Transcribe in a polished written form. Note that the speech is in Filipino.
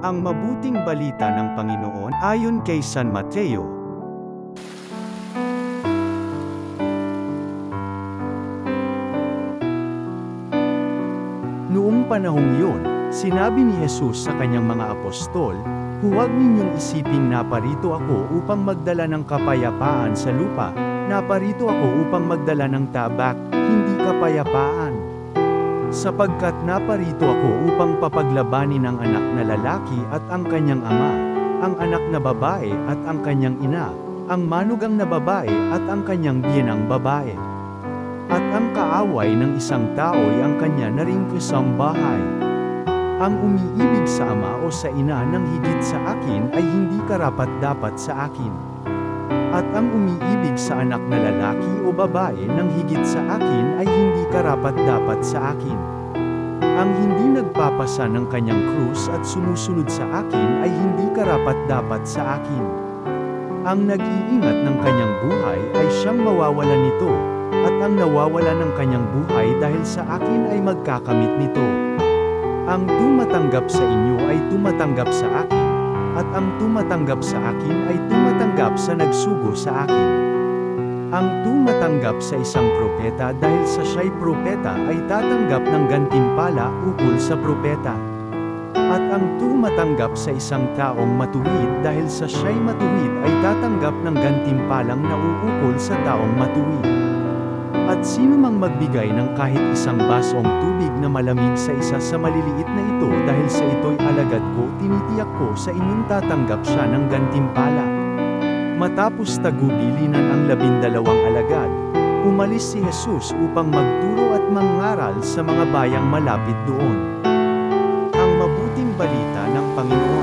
Ang mabuting balita ng Panginoon ayon kay San Mateo. Noong panahong yun, sinabi ni Jesus sa kanyang mga apostol, "Huwag ninyong isiping naparito ako upang magdala ng kapayapaan sa lupa, naparito ako upang magdala ng tabak, hindi kapayapaan. Sapagkat naparito ako upang papaglabanin ang anak na lalaki at ang kanyang ama, ang anak na babae at ang kanyang ina, ang manugang na babae at ang kanyang biyenang babae. At ang kaaway ng isang tao'y ang kanya na ring kasambahay. Ang umiibig sa ama o sa ina ng higit sa akin ay hindi karapat-dapat sa akin. At ang umiibig sa anak na lalaki o babae ng higit sa akin ay hindi karapat-dapat sa akin. Ang hindi nagpapasa ng kanyang krus at sumusunod sa akin ay hindi karapat-dapat sa akin. Ang nag-iingat ng kanyang buhay ay siyang mawawalan nito, at ang nawawala ng kanyang buhay dahil sa akin ay magkakamit nito. Ang tumatanggap sa inyo ay tumatanggap sa akin, at ang tumatanggap sa akin ay tumatanggap sa nagsugo sa akin. Ang tumatanggap sa isang propeta dahil sa siya'y propeta ay tatanggap ng gantimpala ukol sa propeta. At ang tumatanggap sa isang taong matuwid dahil sa siya'y matuwid ay tatanggap ng gantimpalang nauukol sa taong matuwid. At sino mang magbigay ng kahit isang basong tubig na malamig sa isa sa maliliit na ito dahil sa ito'y alagad ko, tinitiyak ko sa inyong tatanggap siya ng gantimpala." Matapos tagubilinan ang 12 alagad, umalis si Jesus upang magturo at mangaral sa mga bayang malapit doon. Ang mabuting balita ng Panginoon.